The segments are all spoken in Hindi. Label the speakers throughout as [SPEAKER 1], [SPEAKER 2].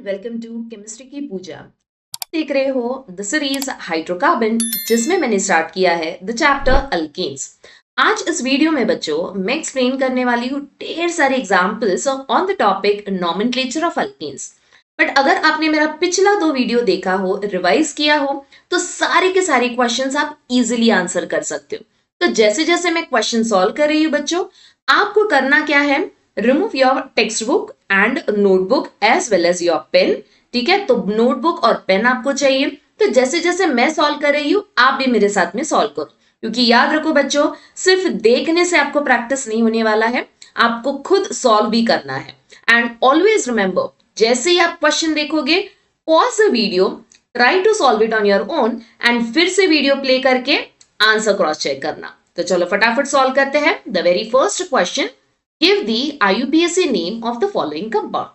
[SPEAKER 1] वेलकम टू केमिस्ट्री की पूजा। देख रहे हो द सीरीज हाइड्रोकार्बन, जिसमें मैंने स्टार्ट किया है द चैप्टर अल्केन्स। आज इस वीडियो में बच्चों मैं एक्सप्लेन करने वाली हूँ ढेर सारे examples on the topic nomenclature of alkanes. But अगर आपने मेरा पिछला 2 वीडियो देखा हो, रिवाइज किया हो, तो सारे के सारे क्वेश्चंस आप इजीली आंसर कर सकते हो। तो जैसे जैसे मैं क्वेश्चन सॉल्व कर रही हूँ बच्चों, आपको करना क्या है, remove your text book and notebook as well as your pen. ठीक है, तो नोटबुक और पेन आपको चाहिए। तो जैसे जैसे मैं सॉल्व कर रही हूं आप भी मेरे साथ में सॉल्व करो, क्योंकि याद रखो बच्चों, सिर्फ देखने से आपको प्रैक्टिस नहीं होने वाला है, आपको खुद सॉल्व भी करना है। एंड ऑलवेज रिमेंबर, जैसे ही आप क्वेश्चन देखोगे, pause the video, try to solve it on your own and फिर से वीडियो प्ले करके आंसर क्रॉस चेक करना। तो चलो फटाफट सॉल्व करते हैं। The very first question, give the IUPAC name of the following compound.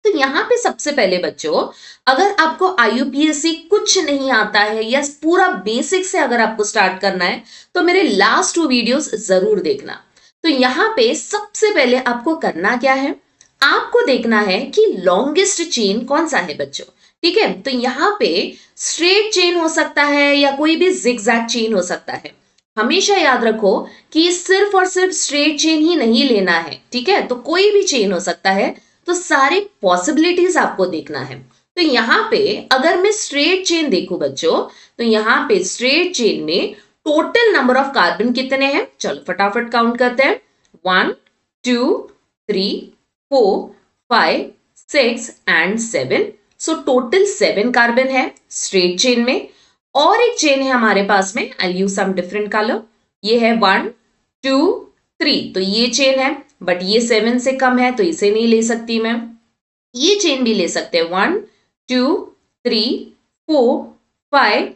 [SPEAKER 1] तो यहां पे सबसे पहले बच्चों, अगर आपको IUPAC कुछ नहीं आता है या पूरा बेसिक से अगर आपको स्टार्ट करना है, तो मेरे लास्ट 2 वीडियोस जरूर देखना। तो यहां पे सबसे पहले आपको करना क्या है, आपको देखना है कि लॉन्गेस्ट चेन कौन सा है बच्चों। ठीक है, तो यहां पे स्ट्रेट चेन हो सकता है या कोई भी जिगजैग चेन हो सकता है। हमेशा याद रखो कि सिर्फ और सिर्फ स्ट्रेट चेन ही नहीं लेना है। ठीक है, तो कोई भी चेन हो सकता है, तो सारे पॉसिबिलिटीज आपको देखना है। तो यहाँ पे अगर मैं स्ट्रेट चेन देखूं बच्चों, तो यहाँ पे स्ट्रेट चेन में टोटल नंबर ऑफ कार्बन कितने हैं, चलो फटाफट काउंट करते हैं। 1 2 3 4 5 6 एंड 7। सो टोटल 7 कार्बन है स्ट्रेट चेन में। और एक चेन है हमारे पास में, आई यूज सम डिफरेंट कलर, ये है 1 2 3, तो ये चेन है, बट ये 7 से कम है तो इसे नहीं ले सकती मैं। ये चेन भी ले सकते हैं 1 2 3 4 5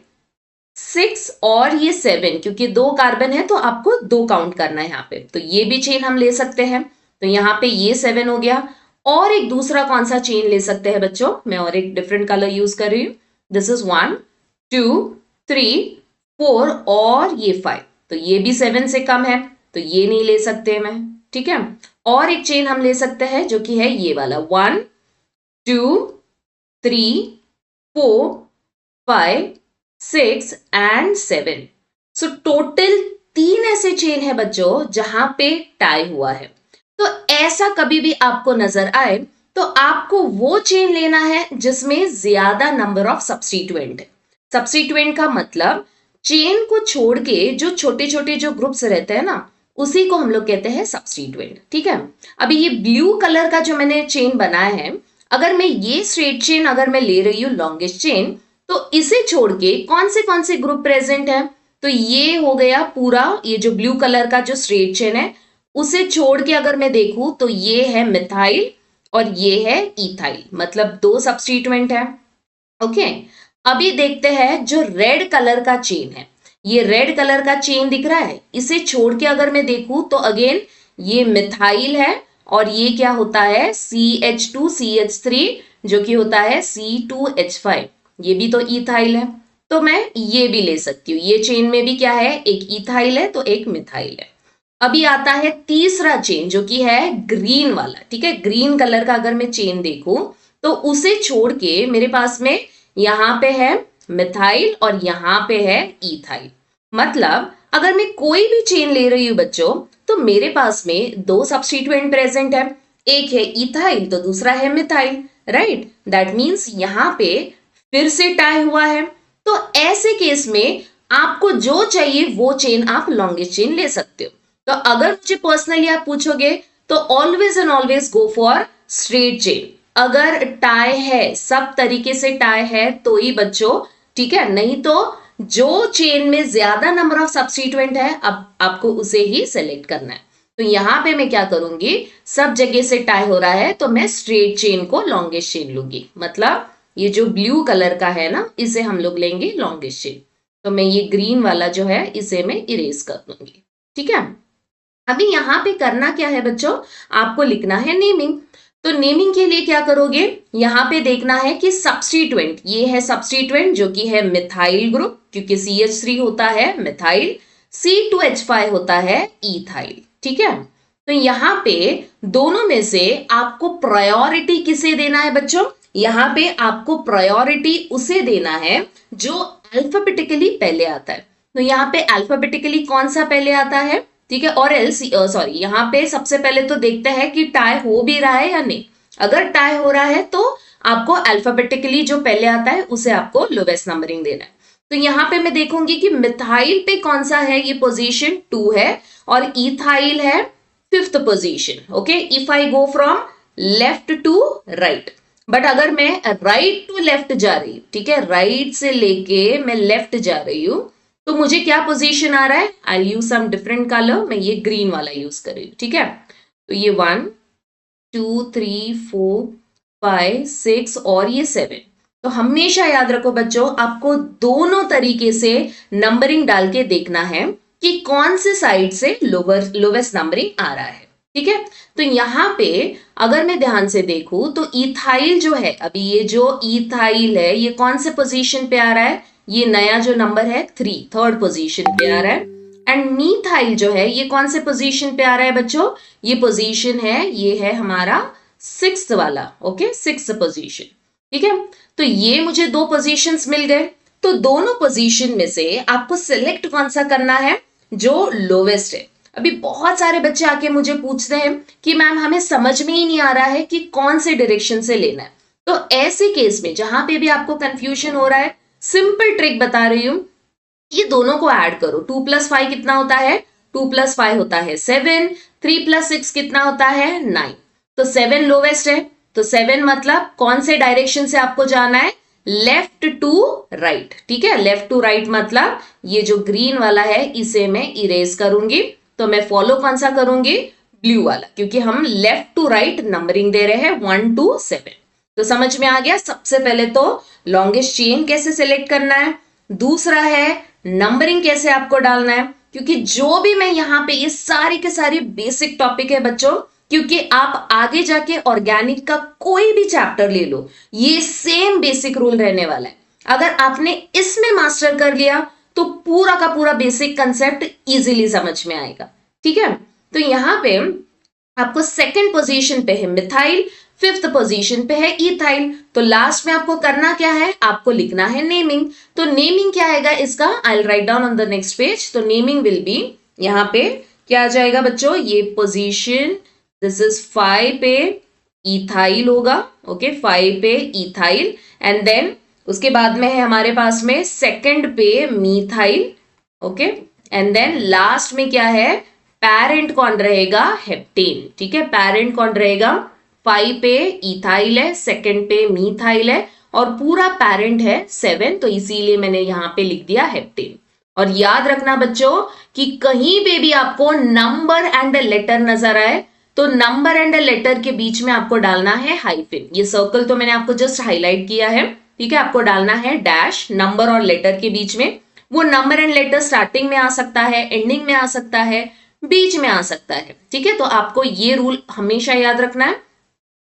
[SPEAKER 1] 6 और ये 7, क्योंकि 2 कार्बन है तो आपको 2 काउंट करना है यहाँ पे, तो ये भी चेन हम ले सकते हैं। तो यहाँ पे ये 7 हो गया। और एक दूसरा कौन सा चेन ले सकते हैं बच्चों, मैं और एक डिफरेंट कलर यूज कर रही हूँ। दिस इज 1 2 3 4 और ये 5, तो ये भी 7 से कम है तो ये नहीं ले सकते मैं। ठीक है, और एक चेन हम ले सकते हैं जो कि है ये वाला 1 2 3 4 5 6 एंड 7। सो टोटल 3 ऐसे चेन है बच्चों जहां पे टाई हुआ है। तो ऐसा कभी भी आपको नजर आए तो आपको वो चेन लेना है जिसमें ज्यादा नंबर ऑफ सब्स्टिट्यूएंट है। सब्स्टिट्यूएंट का मतलब चेन को छोड़ के जो छोटे छोटे जो ग्रुप्स रहते हैं ना, उसी को हम लोग कहते हैं सब्स्टिट्यूएंट। ठीक है, अभी ये ब्लू कलर का जो मैंने चेन बनाया है, अगर मैं ये स्ट्रेट चेन अगर मैं ले रही हूँ लॉन्गेस्ट चेन, तो इसे छोड़ के कौन से ग्रुप प्रेजेंट है, तो ये हो गया पूरा, ये जो ब्लू कलर का जो स्ट्रेट चेन है उसे छोड़ के अगर मैं देखूं तो ये है मिथाइल और ये है इथाइल, मतलब 2 सब्स्टिट्यूएंट है। ओके, अभी देखते हैं जो रेड कलर का चेन है, ये रेड कलर का चेन दिख रहा है, इसे छोड़ के अगर मैं देखूं तो अगेन ये मिथाइल है और ये क्या होता है CH2CH3 जो कि होता है C2H5, ये भी तो इथाइल है। तो मैं ये भी ले सकती हूँ, ये चेन में भी क्या है, एक इथाइल है तो एक मिथाइल है। अभी आता है तीसरा चेन जो कि है ग्रीन वाला। ठीक है, ग्रीन कलर का अगर मैं चेन देखूं तो उसे छोड़ के मेरे पास में यहां पे है मिथाइल और यहां पे है इथाइल। मतलब अगर मैं कोई भी चेन ले रही हूं बच्चों, तो मेरे पास में 2 सब्स्टिट्यूएंट प्रेजेंट है, एक है इथाइल तो दूसरा है मिथाइल। राइट, दैट मीन्स यहां पे फिर से टाई हुआ है। तो ऐसे केस में आपको जो चाहिए वो चेन आप लॉन्गेस्ट चेन ले सकते हो। तो अगर मुझे पर्सनली आप पूछोगे तो always and always go for straight chain. अगर टाई है, सब तरीके से टाई है तो ही बच्चों, ठीक है, नहीं तो जो चेन में ज्यादा नंबर ऑफ सब्स्टिट्यूएंट है अब आपको उसे ही सेलेक्ट करना है। तो यहां पे मैं क्या करूंगी, सब जगह से टाई हो रहा है तो मैं स्ट्रेट चेन को लॉन्गेस्ट चेन लूंगी, मतलब ये जो ब्लू कलर का है ना, इसे हम लोग लेंगे लॉन्गेस्ट चेन। तो मैं ये ग्रीन वाला जो है इसे मैं इरेज कर दूंगी। ठीक है, अभी यहां पे करना क्या है बच्चों, आपको लिखना है नेमिंग। तो नेमिंग के लिए क्या करोगे, यहां पे देखना है कि सब्स्टिट्यूएंट, ये है सब्स्टिट्यूएंट जो कि है मिथाइल ग्रुप, क्योंकि CH3 होता है मिथाइल, C2H5 होता है इथाइल। ठीक है, तो यहां पे दोनों में से आपको प्रायोरिटी किसे देना है बच्चों, यहाँ पे आपको प्रायोरिटी उसे देना है जो अल्फाबेटिकली पहले आता है। तो यहाँ पे अल्फाबेटिकली कौन सा पहले आता है, ठीक है, और एल्स सॉरी यहाँ पे सबसे पहले तो देखते हैं कि टाई हो भी रहा है या नहीं। अगर टाई हो रहा है तो आपको अल्फाबेटिकली जो पहले आता है उसे आपको लोवेस्ट नंबरिंग देना है। तो यहाँ पे मैं देखूंगी कि मिथाइल पे कौन सा है, ये पोजीशन 2 है और इथाइल है 5th position. Okay, if I go from left to right, but अगर मैं राइट टू लेफ्ट जा रही हूँ, ठीक है, राइट से लेके मैं लेफ्ट जा रही हूँ, तो मुझे क्या पोजीशन आ रहा है, आई यूज सम डिफरेंट कलर, मैं ये ग्रीन वाला यूज कर रही हूँ, ठीक है। तो ये 1 2 3 4 5 6 और ये 7। तो हमेशा याद रखो बच्चों, आपको दोनों तरीके से नंबरिंग डाल के देखना है कि कौन से साइड से लोवेस्ट नंबरिंग आ रहा है, ठीक है। तो यहाँ पे अगर मैं ध्यान से देखूं तो इथाइल जो है, अभी ये जो इथाइल है ये कौन से पोजीशन पे आ रहा है, ये नया जो नंबर है 3, 3rd पोजीशन पे आ रहा है। एंड मीथाइल जो है ये कौन से पोजीशन पे आ रहा है बच्चों, ये पोजीशन है, ये है हमारा 6th वाला, ओके, 6th पोजीशन, ठीक है। तो ये मुझे दो पोजीशंस मिल गए। तो दोनों पोजीशन में से आपको सिलेक्ट कौन सा करना है, जो लोवेस्ट है। अभी बहुत सारे बच्चे आके मुझे पूछते हैं कि मैम हमें समझ में ही नहीं आ रहा है कि कौन से डायरेक्शन से लेना है। तो ऐसे केस में जहां पे भी आपको कंफ्यूजन हो रहा है, सिंपल ट्रिक बता रही हूं, ये दोनों को ऐड करो। 2 + 5 कितना होता है, 2 + 5 होता है 7, 3 + 6 कितना होता है 9। तो 7 लोवेस्ट है, तो 7 मतलब कौन से डायरेक्शन से आपको जाना है, लेफ्ट टू राइट, ठीक है। लेफ्ट टू राइट मतलब ये जो ग्रीन वाला है इसे मैं इरेज करूंगी, तो मैं फॉलो कौन सा करूंगी, ब्लू वाला, क्योंकि हम लेफ्ट टू राइट नंबरिंग दे रहे हैं 1 to 7। तो समझ में आ गया। सबसे पहले तो लॉन्गेस्ट चेन कैसे सिलेक्ट करना है, दूसरा है नंबरिंग कैसे आपको डालना है, क्योंकि जो भी मैं यहाँ पे, ये सारी के सारी बेसिक टॉपिक है बच्चों, क्योंकि आप आगे जाके ऑर्गेनिक का कोई भी चैप्टर ले लो, ये सेम बेसिक रूल रहने वाला है। अगर आपने इसमें मास्टर कर लिया तो पूरा का पूरा बेसिक कंसेप्ट इजीली समझ में आएगा, ठीक है। तो यहाँ पे आपको 2nd पोजीशन पे है मिथाइल, 5th पोजीशन पे है इथाइल। तो लास्ट में आपको करना क्या है, आपको लिखना है नेमिंग। तो नेमिंग क्या आएगा इसका, I will write down on the next page. तो नेमिंग विल बी, यहाँ पे क्या आ जाएगा बच्चों, ये पोजीशन, दिस इज 5 पे इथाइल होगा, ओके, 5 पे इथाइल, एंड देन उसके बाद में है हमारे पास में 2nd पे methyl, okay, and then last में क्या है, पेरेंट कौन रहेगा, हेप्टेन, ठीक है। पेरेंट कौन रहेगा, 5 पे इथाइल है, 2nd पे मीथाइल है, और पूरा पेरेंट है 7, तो इसीलिए मैंने यहां पे लिख दिया हेप्टेन। और याद रखना बच्चों कि कहीं पे भी आपको नंबर एंड लेटर नजर आए तो नंबर एंड लेटर के बीच में आपको डालना है हाइफन। ये सर्कल तो मैंने आपको जस्ट हाईलाइट किया है, ठीक है। आपको डालना है डैश नंबर और लेटर के बीच में। वो नंबर एंड लेटर स्टार्टिंग में आ सकता है, एंडिंग में आ सकता है, बीच में आ सकता है, ठीक है। तो आपको ये रूल हमेशा याद रखना है,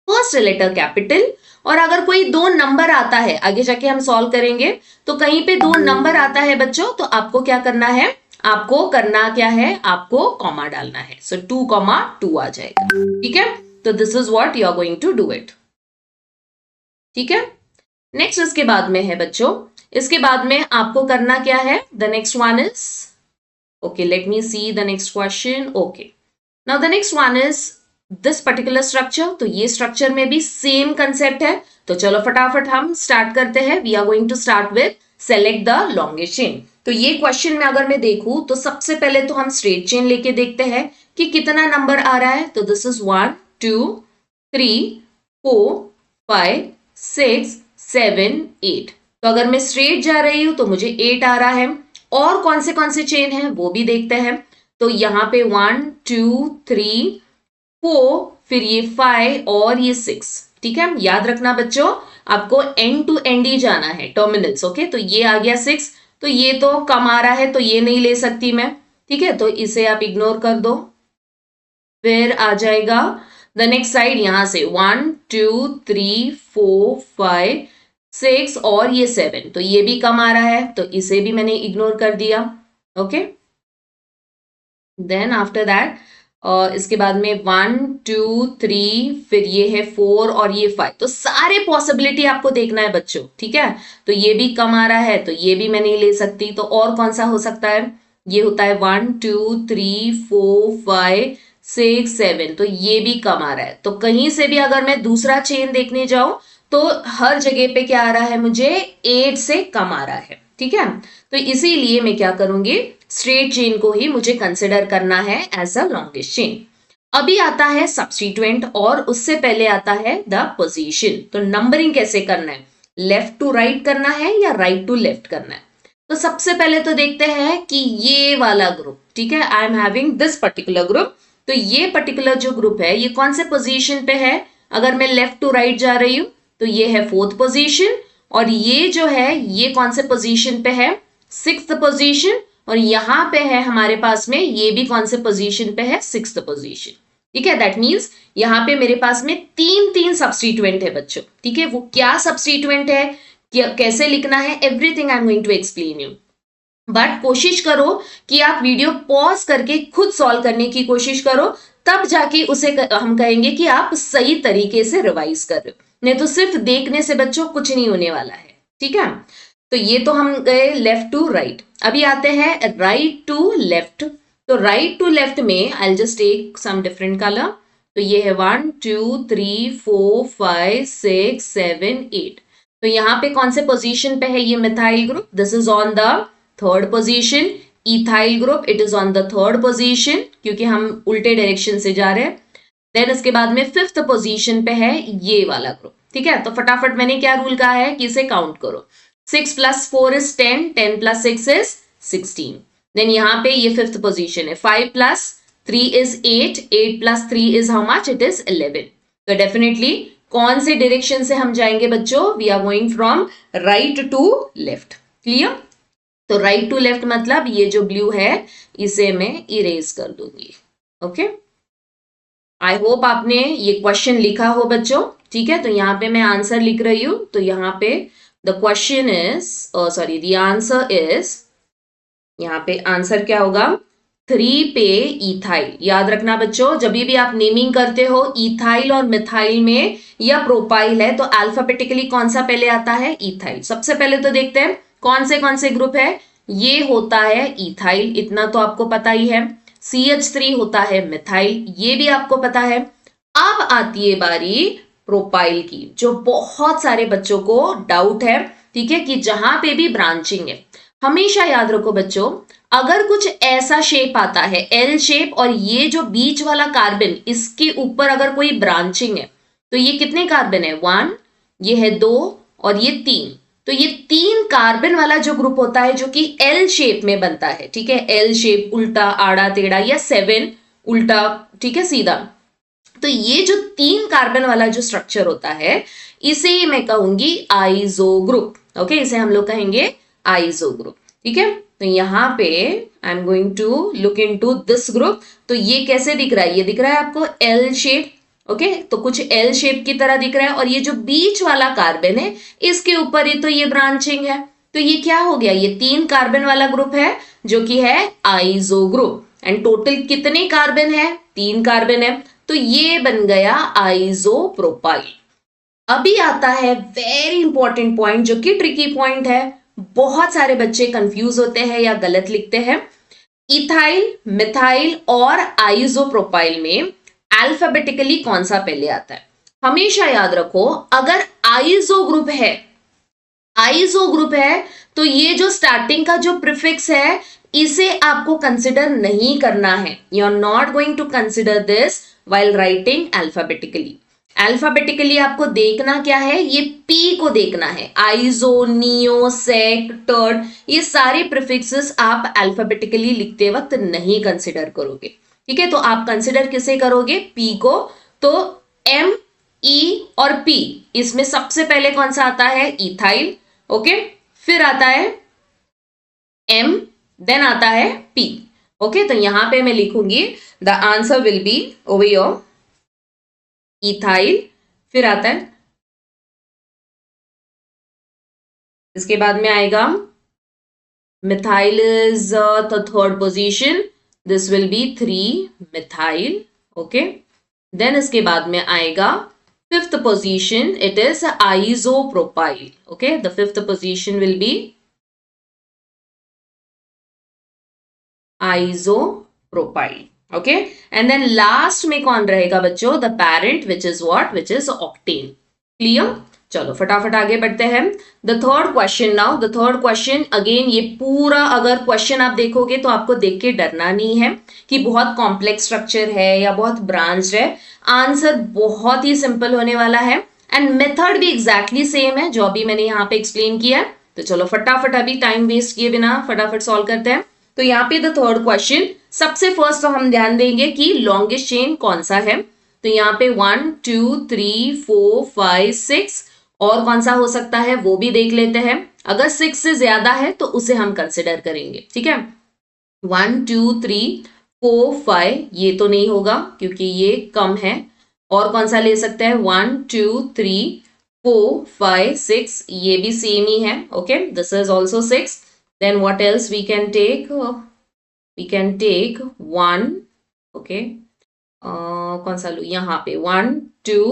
[SPEAKER 1] फर्स्ट लेटर कैपिटल। और अगर कोई 2 नंबर आता है, आगे जाके हम सॉल्व करेंगे, तो कहीं पे 2 नंबर आता है बच्चों, तो आपको क्या करना है, आपको करना क्या है, आपको कॉमा डालना है। सो 2,2 आ जाएगा, ठीक है। तो this is what you are going to do it, ठीक है। नेक्स्ट इसके बाद में है बच्चों, इसके बाद में आपको करना क्या है, the next one is, okay, let me see the next question. Okay, now the next one is this particular structure. तो ये स्ट्रक्चर में भी सेम कंसेप्ट है। तो चलो फटाफट हम स्टार्ट करते हैं। We are going to start with select the longest chain. तो ये क्वेश्चन में अगर मैं देखूं तो सबसे पहले तो हम स्ट्रेट चेन लेके देखते हैं कि कितना नंबर आ रहा है। तो दिस इज 1 2 3 4 5 6 7 8। तो अगर मैं स्ट्रेट जा रही हूं तो मुझे 8 आ रहा है। और कौन से चेन है वो भी देखते हैं। तो यहाँ पे 1 2 3 4, फिर ये 5 और ये 6, ठीक है। याद रखना बच्चों आपको एंड टू एंड ही जाना है, टर्मिनल्स, ओके। तो ये आ गया 6, तो ये तो कम आ रहा है तो ये नहीं ले सकती मैं, ठीक है। तो इसे आप इग्नोर कर दो। फिर आ जाएगा द नेक्स्ट साइड, यहां से 1 2 3 4 5 6 और ये 7, तो ये भी कम आ रहा है तो इसे भी मैंने इग्नोर कर दिया, ओके। देन आफ्टर दैट और इसके बाद में 1 2 3, फिर ये है 4 और ये 5। तो सारे पॉसिबिलिटी आपको देखना है बच्चों, ठीक है। तो ये भी कम आ रहा है तो ये भी मैं नहीं ले सकती, तो और कौन सा हो सकता है, ये होता है 1 2 3 4 5 6 7, तो ये भी कम आ रहा है। तो कहीं से भी अगर मैं दूसरा चेन देखने जाऊं तो हर जगह पे क्या आ रहा है, मुझे 8 से कम आ रहा है, ठीक है। तो इसीलिए मैं क्या करूंगी, स्ट्रेट चेन को ही मुझे कंसिडर करना है एज अ लॉन्गेस्ट चेन। अभी आता है सब्स्टिट्यूएंट और उससे पहले आता है द पोजीशन। तो नंबरिंग कैसे करना है, लेफ्ट टू राइट करना है या राइट टू लेफ्ट करना है। तो सबसे पहले तो देखते हैं कि ये वाला ग्रुप, ठीक है, I am having this particular group. तो ये पर्टिकुलर जो ग्रुप है ये कौन से पोजीशन पे है, अगर मैं लेफ्ट टू राइट जा रही हूं तो ये है 4th पोजीशन, और ये जो है ये कौन से पोजीशन पे है, 6th पोजीशन, और यहां पे है हमारे पास में ये भी कौन से पोजीशन पे है, 6th पोजीशन, ठीक है। दैट मींस यहां पे मेरे पास में तीन तीन सब्स्टिट्यूएंट है बच्चों, ठीक है। वो क्या सब्स्टिट्यूएंट है, कैसे लिखना है, everything I am going to explain you. But कोशिश करो कि आप वीडियो पॉज करके खुद सॉल्व करने की कोशिश करो, तब जाके उसे हम कहेंगे कि आप सही तरीके से रिवाइज कर रहे हो। नहीं तो सिर्फ देखने से बच्चों कुछ नहीं होने वाला है, ठीक है। तो ये तो हम गए लेफ्ट टू राइट। अभी आते हैं राइट टू लेफ्ट। तो राइट टू लेफ्ट में I just take some different colour. तो ये है 1 2 3 4 5 6 7 8। तो यहाँ पे कौन से पोजीशन पे है ये methyl group, this is on the third position. Ethyl group it is on the third position, क्योंकि हम उल्टे डायरेक्शन से जा रहे हैं। देन इसके बाद में 5th पोजीशन पे है ये वाला ग्रुप, ठीक है। तो फटाफट मैंने क्या रूल कहा है कि इसे काउंट करो, 6 + 4 is 10, 10 + 6 is 16। देन यहाँ पे ये 5th पोजीशन है, 5 + 3 is 8, 8 + 3 is how much, it is 11। तो डेफिनेटली कौन से डायरेक्शन से हम जाएंगे बच्चों, we are going from right to left, clear. तो राइट टू लेफ्ट मतलब ये जो ब्लू है इसे मैं इरेज कर दूंगी, ओके। आई होप आपने ये क्वेश्चन लिखा हो बच्चों, ठीक है। तो यहाँ पे मैं आंसर लिख रही हूं। तो यहाँ पे the question is sorry the answer is, यहाँ पे आंसर क्या होगा, 3 पे इथाइल। याद रखना बच्चों, जब भी आप नेमिंग करते हो इथाइल और मिथाइल में या प्रोपाइल है तो अल्फाबेटिकली कौन सा पहले आता है, इथाइल। सबसे पहले तो देखते हैं कौन से ग्रुप है, ये होता है इथाइल, इतना तो आपको पता ही है। CH3 होता है मिथाइल, ये भी आपको पता है। अब आती है बारी प्रोपाइल की, जो बहुत सारे बच्चों को डाउट है, ठीक है, कि जहां पे भी ब्रांचिंग है, हमेशा याद रखो बच्चों, अगर कुछ ऐसा शेप आता है एल शेप, और ये जो बीच वाला कार्बन इसके ऊपर अगर कोई ब्रांचिंग है, तो ये कितने कार्बन है, 1, ये है 2 और ये 3। तो ये 3 कार्बन वाला जो ग्रुप होता है जो कि एल शेप में बनता है, ठीक है, एल शेप, उल्टा आड़ा टेढ़ा, या 7 उल्टा, ठीक है, सीधा। तो ये जो 3 कार्बन वाला जो स्ट्रक्चर होता है इसे ही मैं कहूंगी आइजो ग्रुप, ओके, इसे हम लोग कहेंगे आइजो ग्रुप, ठीक है। तो यहाँ पे I am going to look into this group. तो ये कैसे दिख रहा है, ये दिख रहा है आपको एल शेप, ओके, तो कुछ एल शेप की तरह दिख रहा है, और ये जो बीच वाला कार्बन है इसके ऊपर ही तो ये ब्रांचिंग है। तो ये क्या हो गया, ये 3 कार्बन वाला ग्रुप है जो कि है आइजो ग्रुप। एंड टोटल कितने कार्बन है, 3 कार्बन है, तो ये बन गया आइसोप्रोपाइल। अभी आता है वेरी इंपॉर्टेंट पॉइंट जो कि ट्रिकी पॉइंट है, बहुत सारे बच्चे कंफ्यूज होते हैं या गलत लिखते हैं। इथाइल, मिथाइल और आइसोप्रोपाइल में अल्फाबेटिकली कौन सा पहले आता है। हमेशा याद रखो, अगर आइसो ग्रुप है तो ये जो स्टार्टिंग का जो प्रीफिक्स है इसे आपको कंसिडर नहीं करना है। You are not going to consider this while writing alphabetically। Alphabetically आपको देखना क्या है, ये P को देखना है, आइजो, नियो, सेक, टर्ड, ये सारे प्रीफिक्सेस आप अल्फाबेटिकली लिखते वक्त नहीं कंसिडर करोगे, ठीक है। तो आप कंसिडर किसे करोगे, P को। तो M, E और P, इसमें सबसे पहले कौन सा आता है, इथाइल, ओके, फिर आता है M, देन आता है P, ओके। तो यहां पे मैं लिखूंगी the answer will be over your ethyl, फिर आता है, इसके बाद में आएगा methyl is the third position, this will be 3 methyl, okay. Then इसके बाद में आएगा fifth position, it is isopropyl, okay. The fifth position will be isopropyl, okay. And then last में कौन रहेगा बच्चों? The parent which is what? Which is octane. Clear? चलो फटाफट आगे बढ़ते हैं। द third question now, the third question again, ये पूरा अगर क्वेश्चन आप देखोगे तो आपको देख के डरना नहीं है कि बहुत कॉम्प्लेक्स स्ट्रक्चर है या बहुत ब्रांच्ड है। आंसर बहुत ही सिंपल होने वाला है एंड मेथड भी एग्जैक्टली सेम है जो अभी मैंने यहाँ पे एक्सप्लेन किया है। तो चलो फटाफट अभी टाइम वेस्ट किए बिना फटाफट सॉल्व करते हैं। तो यहाँ पे द थर्ड क्वेश्चन, सबसे फर्स्ट तो हम ध्यान देंगे कि लॉन्गेस्ट चेन कौन सा है। तो यहाँ पे 1 2 3 4 5 6 और कौन सा हो सकता है वो भी देख लेते हैं। अगर 6 से ज्यादा है तो उसे हम कंसिडर करेंगे, ठीक है। 1 2 3 4 5 ये तो नहीं होगा क्योंकि ये कम है। और कौन सा ले सकते हैं? 1 2 3 4 5 6 ये भी सेम ही है, okay. This is also 6। Then what else we can take? We can take 1, okay. कौन सा लू? यहाँ पे 1 2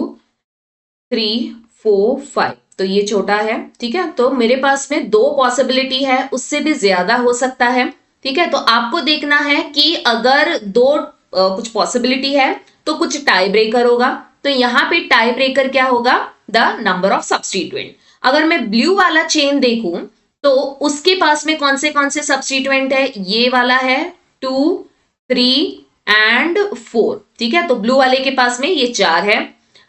[SPEAKER 1] 3 4 5, तो ये छोटा है, ठीक है। तो मेरे पास में दो पॉसिबिलिटी है, उससे भी ज्यादा हो सकता है, ठीक है। तो आपको देखना है कि अगर दो कुछ पॉसिबिलिटी है तो कुछ टाई ब्रेकर होगा। तो यहाँ पे टाई ब्रेकर क्या होगा? The number of substituent. अगर मैं ब्लू वाला चेन देखूं तो उसके पास में कौन से सब्स्टिट्यूएंट है? ये वाला है 2 3 एंड 4, ठीक है। तो ब्लू वाले के पास में ये 4 है।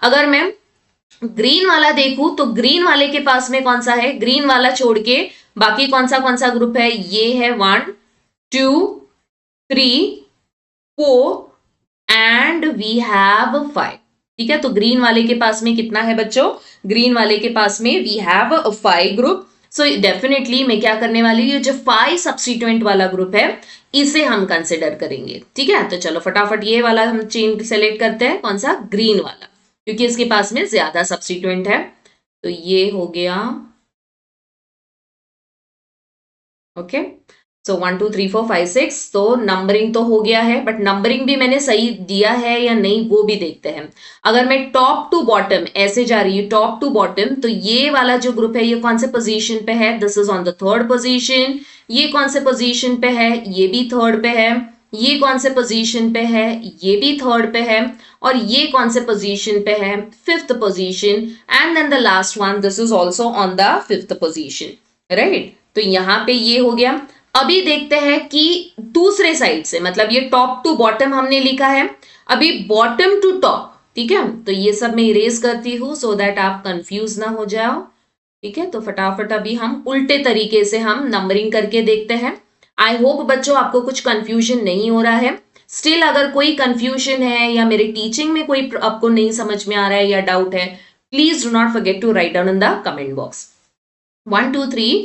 [SPEAKER 1] अगर मैं ग्रीन वाला देखूं तो ग्रीन वाले के पास में कौन सा है? ग्रीन वाला छोड़ के बाकी कौन सा ग्रुप है? ये है 1 2 3 4 एंड वी हैव 5, ठीक है। तो ग्रीन वाले के पास में कितना है बच्चों? ग्रीन वाले के पास में we have 5 group. So definitely मैं क्या करने वाली हूँ, जो 5 सब्स्टिट्यूएंट वाला ग्रुप है इसे हम कंसिडर करेंगे, ठीक है। तो चलो फटाफट ये वाला हम चेन सेलेक्ट करते हैं, कौन सा? ग्रीन वाला, क्योंकि इसके पास में ज्यादा सब्स्टिट्यूएंट है। तो ये हो गया, ओके। सो 1 2 3 4 5 6, तो नंबरिंग तो हो गया है, बट नंबरिंग भी मैंने सही दिया है या नहीं वो भी देखते हैं। अगर मैं टॉप टू बॉटम ऐसे जा रही हूँ, टॉप टू बॉटम, तो ये वाला जो ग्रुप है ये कौन से पोजीशन पे है? This is on the third position. ये कौन से पोजीशन पे है? ये भी थर्ड पे है। ये कौन से पोजीशन पे है? ये भी थर्ड पे है। और ये कौन से पोजीशन पे है? Fifth position. And then the last one, this is also on the fifth position, right. तो यहाँ पे ये हो गया। अभी देखते हैं कि दूसरे साइड से, मतलब ये टॉप टू बॉटम हमने लिखा है, अभी बॉटम टू टॉप, ठीक है। तो ये सब मैं इरेज करती हूँ सो दैट आप कंफ्यूज ना हो जाओ, ठीक है। तो फटाफट अभी हम उल्टे तरीके से हम नंबरिंग करके देखते हैं। आई होप बच्चों आपको कुछ कंफ्यूजन नहीं हो रहा है। स्टिल अगर कोई कंफ्यूजन है या मेरे टीचिंग में कोई आपको नहीं समझ में आ रहा है या डाउट है, please do not forget to write down in the comment box. 1 2 3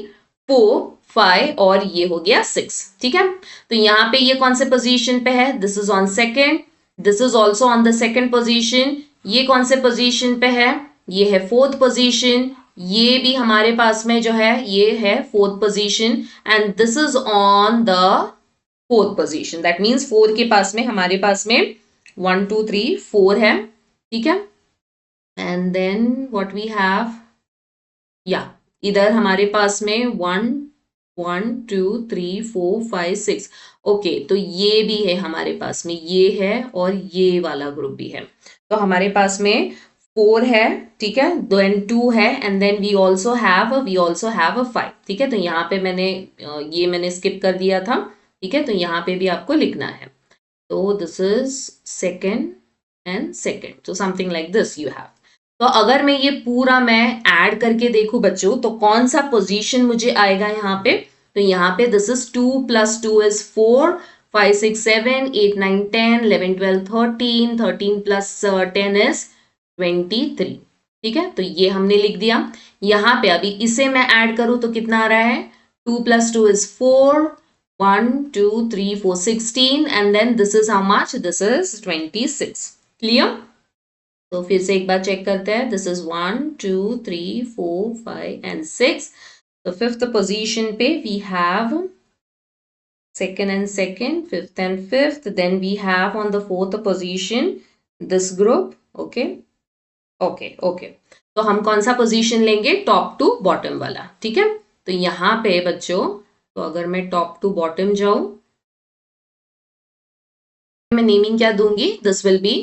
[SPEAKER 1] 4 5 और ये हो गया 6, ठीक है। तो यहाँ पे ये कौन से पोजीशन पे है? This is on second, this is also on the second position. ये कौन से पोजीशन पे है? ये है फोर्थ पोजीशन। ये भी हमारे पास में जो है ये है fourth position and this is on the fourth position. That means 4 के पास में हमारे पास में 1 2 3 4 है, ठीक है। And then what we have, या इधर हमारे पास में 1 1 2 3 4 5 6, ओके। तो ये भी है हमारे पास में, ये है और ये वाला ग्रुप भी है। तो हमारे पास में 4 है, ठीक है, देन 2 है and then we also have 5, ठीक है। तो यहाँ पे ये मैंने स्किप कर दिया था, ठीक है। तो यहाँ पे भी आपको लिखना है। तो this is second and second, तो something like this you have. तो अगर मैं ये पूरा मैं ऐड करके देखूं बच्चों तो कौन सा पोजीशन मुझे आएगा यहाँ पे? तो यहाँ पे दिस इज 2 + 2 is 4 5 6 7 8 9 10 11 12 13 13 + 10 is 23, ठीक है। तो ये हमने लिख दिया। यहाँ पे अभी इसे मैं ऐड करूं तो कितना आ रहा है? 2 + 2 is 4 1 2 3 4 16 and then this is how much? This is 26, clear. तो फिर से एक बार चेक करते हैं। This is 1 2 3 4 5 and 6। तो फिफ्थ पोजीशन पे we have second and second, fifth and fifth. Then we have on the fourth position this group. Okay, okay, okay. तो हम कौन सा पोजीशन लेंगे? टॉप टू बॉटम वाला, ठीक है। तो यहाँ पे बच्चों, तो अगर मैं टॉप टू बॉटम जाऊं, मैं नेमिंग क्या दूंगी? दिस विल बी,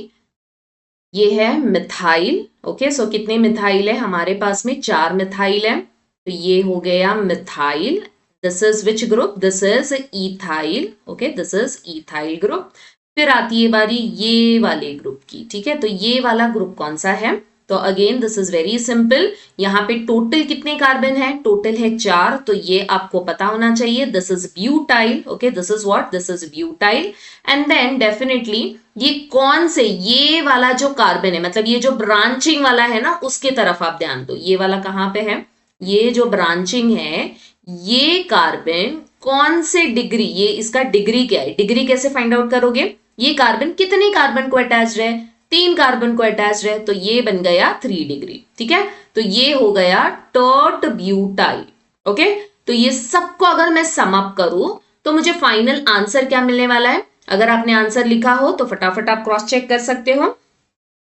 [SPEAKER 1] ये है मिथाइल। ओके, सो कितने मिथाइल है हमारे पास में? 4 मिथाइल है। तो ये हो गया methyl. This is which group? This is ethyl. Okay, this is ethyl group. फिर आती है बारी ये वाले ग्रुप की, ठीक है। तो ये वाला ग्रुप कौन सा है? तो again this is very simple. यहाँ पे टोटल कितने कार्बन है? टोटल है 4, तो ये आपको पता होना चाहिए। This is butyl. Okay, this is what? This is butyl. And then definitely ये कौन से, ये वाला जो कार्बन है, मतलब ये जो ब्रांचिंग वाला है ना, उसके तरफ आप ध्यान दो। ये वाला कहाँ पे है? ये जो ब्रांचिंग है, ये कार्बन कौन से डिग्री, ये इसका डिग्री क्या है? डिग्री कैसे फाइंड आउट करोगे? ये कार्बन कितने कार्बन को अटैच्ड है? 3 कार्बन को अटैच्ड है, तो ये बन गया 3 डिग्री, ठीक है। तो ये हो गया टर्ट ब्यूटाइल। ओके, तो ये सबको अगर मैं सम अप करूं तो मुझे फाइनल आंसर क्या मिलने वाला है? अगर आपने आंसर लिखा हो तो फटाफट आप क्रॉस चेक कर सकते हो।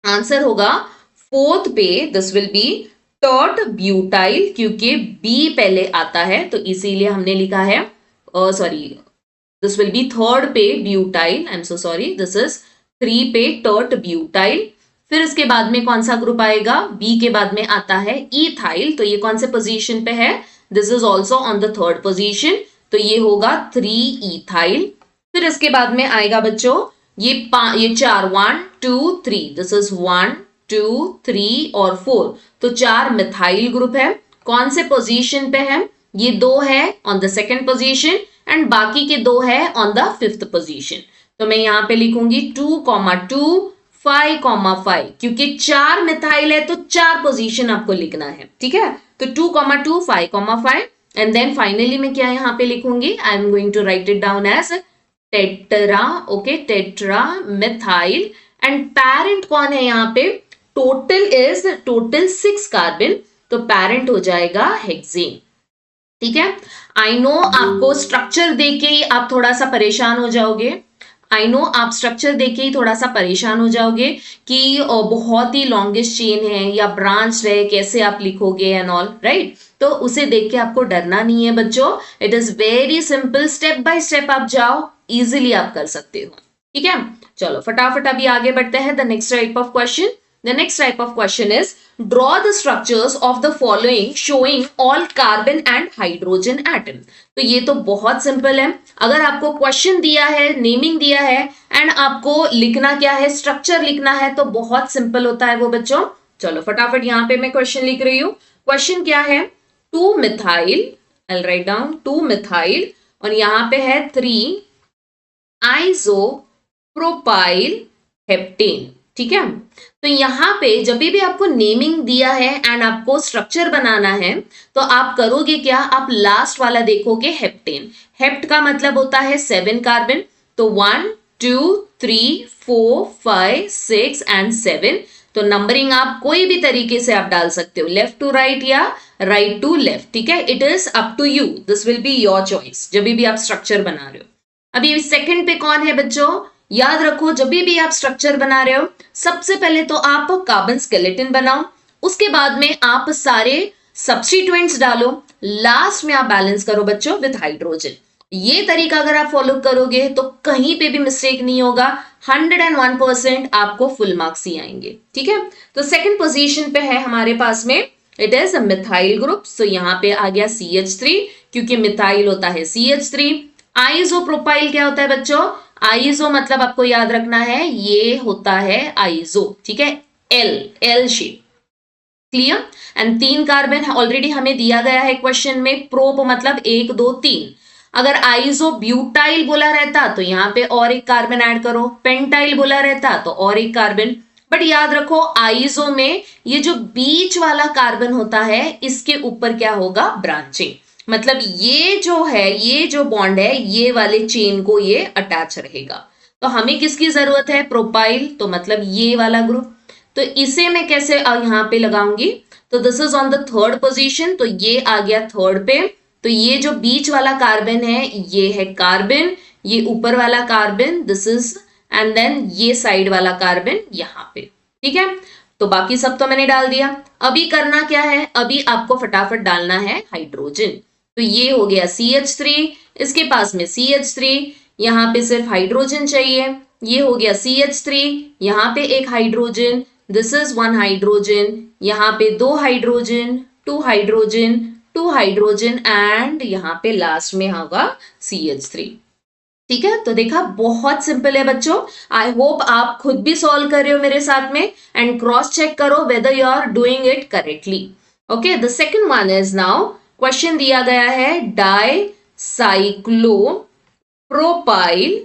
[SPEAKER 1] आंसर होगा 4th पे, this will B tert butyl, क्योंकि बी पहले आता है, तो इसीलिए हमने लिखा है, sorry, this will B 3rd पे butyl. I am so sorry, this is 3 पे टर्ट ब्यूटाइल। फिर इसके बाद में कौन सा ग्रुप आएगा? बी के बाद में आता है इथाइल। तो ये कौन से पोजीशन पे है? This is also on the 3rd position, तो ये होगा 3 इथाइल। फिर इसके बाद में आएगा बच्चों ये 4, 1 2 3, दिस इज 1 2 3 और 4, तो 4 मिथाइल ग्रुप है। कौन से पोजीशन पे है? ये 2 है on the 2nd position and बाकी के 2 है ऑन द 5th पोजीशन। तो मैं यहां पे लिखूंगी 2,2 5,5, क्योंकि 4 मिथाइल है तो 4 पोजीशन आपको लिखना है, ठीक है। तो 2,2 5,5 एंड देन फाइनली मैं क्या यहां पे लिखूंगी? I am going to write it down as tetra. Okay, tetra methyl. And parent कौन है यहाँ पे? टोटल 6 कार्बन, तो पैरेंट हो जाएगा हेक्सेन, ठीक है। आई नो आपको स्ट्रक्चर देके ही आप थोड़ा सा परेशान हो जाओगे। आई नो आप स्ट्रक्चर देके ही थोड़ा सा परेशान हो जाओगे कि बहुत ही लॉन्गेस्ट चेन है या ब्रांच है, कैसे आप लिखोगे एंड ऑल, राइट। तो उसे देख के आपको डरना नहीं है बच्चों। It is very simple, step by step आप जाओ, इजिली आप कर सकते हो, ठीक है। चलो फटाफट अभी आगे बढ़ते हैं। The next type of question, the next type of question is draw the structures of the following showing all carbon and hydrogen atom। तो ये तो बहुत सिंपल है। अगर आपको क्वेश्चन दिया है, नेमिंग दिया है एंड आपको लिखना क्या है? स्ट्रक्चर लिखना है, तो बहुत सिंपल होता है वो बच्चों। चलो फटाफट यहाँ पे मैं क्वेश्चन लिख रही हूँ। क्वेश्चन क्या है? 2 मिथाइल, आई राइट डाउन 2 मिथाइल, और यहाँ पे है 3 आइसोप्रोपाइल हेप्टेन, ठीक है। तो यहाँ पे जब भी आपको नेमिंग दिया है एंड आपको स्ट्रक्चर बनाना है, तो आप करोगे क्या? आप लास्ट वाला देखोगे, हेप्टेन। हेप्ट का मतलब होता है 7 कार्बन, तो 1 2 3 4 5 6 एंड 7। तो नंबरिंग आप कोई भी तरीके से आप डाल सकते हो, लेफ्ट टू राइट या राइट टू लेफ्ट, ठीक है। It is up to you, this will be your choice जब भी आप स्ट्रक्चर बना रहे हो। अभी सेकंड पे कौन है बच्चों? याद रखो, जब भी आप स्ट्रक्चर बना रहे हो, सबसे पहले तो आप कार्बन स्केलेटन बनाओ, उसके बाद में आप सारे सब्स्टिट्यूएंट्स डालो, लास्ट में आप बैलेंस करो बच्चों विद हाइड्रोजन। ये तरीका अगर आप फॉलो करोगे तो कहीं पे भी मिस्टेक नहीं होगा, 101% आपको फुल मार्क्स ही आएंगे, ठीक है। तो सेकंड पोजीशन पे है हमारे पास में, it is a methyl group. So यहाँ पे आ गया CH3, क्योंकि मिथाइल होता है CH3। आइसोप्रोपाइल क्या होता है बच्चों? आइसो मतलब आपको याद रखना है, ये होता है आइसो, ठीक है, L shape, clear. And 3 carbon already हमें दिया गया है क्वेश्चन में। प्रोप मतलब 1 2 3। अगर आइसो ब्यूटाइल बोला रहता तो यहाँ पे और एक कार्बन ऐड करो, पेंटाइल बोला रहता तो और एक कार्बन। बट याद रखो, आइसो में ये जो बीच वाला कार्बन होता है, इसके ऊपर क्या होगा? ब्रांचिंग, मतलब ये जो है, ये जो बॉन्ड है, ये वाले चेन को ये अटैच रहेगा। तो हमें किसकी जरूरत है? प्रोपाइल, तो मतलब ये वाला ग्रुप। तो इसे मैं कैसे यहाँ पे लगाऊंगी? तो this is on the 3rd position, तो ये आ गया 3rd पे। तो ये जो बीच वाला कार्बन है ये है कार्बन, ये ऊपर वाला carbon this is, and then ये साइड वाला कार्बन यहाँ पे। ठीक है, तो बाकी सब तो मैंने डाल दिया। अभी करना क्या है, अभी आपको फटाफट डालना है हाइड्रोजन। तो ये हो गया CH3, इसके पास में CH3, यहाँ पे सिर्फ हाइड्रोजन चाहिए। ये हो गया CH3, यहाँ पे एक हाइड्रोजन, दिस इज 1 हाइड्रोजन, यहाँ पे 2 हाइड्रोजन, 2 हाइड्रोजन, 2 हाइड्रोजन, एंड यहाँ पे लास्ट में होगा CH3। ठीक है, तो देखा बहुत सिंपल है बच्चों। आई होप आप खुद भी सॉल्व कर रहे हो मेरे साथ में, एंड क्रॉस चेक करो whether you are doing it correctly. Okay, the second one is now, question दिया गया है डाई साइक्लो प्रोपाइल।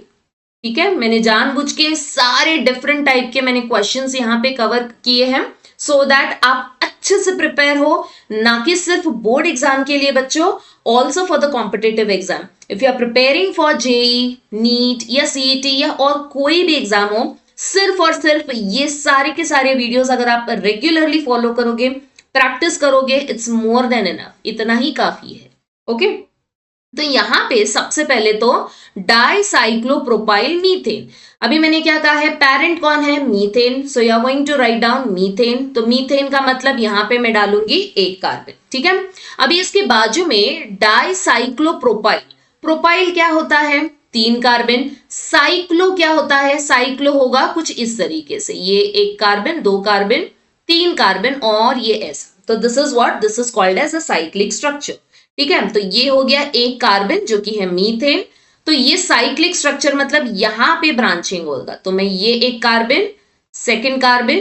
[SPEAKER 1] ठीक है, मैंने जानबूझ के सारे डिफरेंट टाइप के मैंने क्वेश्चंस यहाँ पे कवर किए हैं सो दैट आप अच्छे से प्रिपेयर हो, ना कि सिर्फ बोर्ड एग्जाम के लिए बच्चों, also for the competitive exam. If you are preparing for JEE, NEET या CET या और कोई भी एग्जाम हो, सिर्फ और सिर्फ ये सारे के सारे वीडियोस अगर आप रेगुलरली फॉलो करोगे, प्रैक्टिस करोगे, इट्स मोर देन इनफ, इतना ही काफी है। ओके, तो यहां पे सबसे पहले तो डाइसाइक्लोप्रोपाइल मीथेन। अभी मैंने क्या कहा है, पेरेंट कौन है, methane, so you are going to write down methane. तो मीथेन का मतलब यहां पे मैं डालूंगी एक कार्बन। ठीक है, अभी इसके बाजू में डाइसाइक्लोप्रोपाइल, प्रोपाइल क्या होता है, 3 कार्बन, साइक्लो क्या होता है, साइक्लो होगा कुछ इस तरीके से, ये 1 कार्बन, 2 कार्बन, 3 कार्बन और ये ऐसा। तो this is what, this is called as a cyclic structure. ठीक है, तो ये हो गया एक कार्बन जो कि है मीथेन। तो ये साइक्लिक स्ट्रक्चर मतलब यहां पे ब्रांचिंग होगा, तो मैं ये एक carbon, second carbon,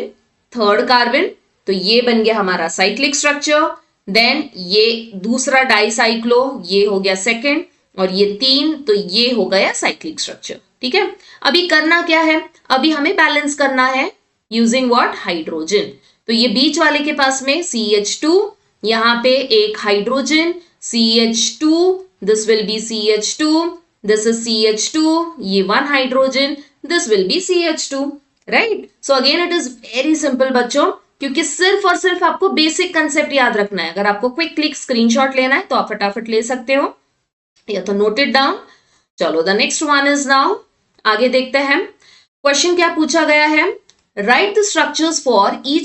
[SPEAKER 1] third carbon, तो ये बन गया हमारा साइक्लिक स्ट्रक्चर। देन ये दूसरा डाइसाइक्लो, ये हो गया सेकंड, और ये 3, तो ये हो गया साइक्लिक स्ट्रक्चर। ठीक है, अभी करना क्या है, अभी हमें बैलेंस करना है यूजिंग व्हाट, हाइड्रोजन। तो ये बीच वाले के पास में CH2, यहाँ पे एक hydrogen CH2, this will be CH2, this is CH2, ये 1 hydrogen, this will be CH2, right? So again it is very simple बच्चों, क्योंकि सिर्फ और सिर्फ आपको बेसिक कंसेप्ट याद रखना है। अगर आपको क्विक क्लिक स्क्रीनशॉट लेना है तो आप फटाफट ले सकते हो, या तो नोट इट डाउन। चलो the next one is now, आगे देखते हैं क्वेश्चन क्या पूछा गया है, right the structures for each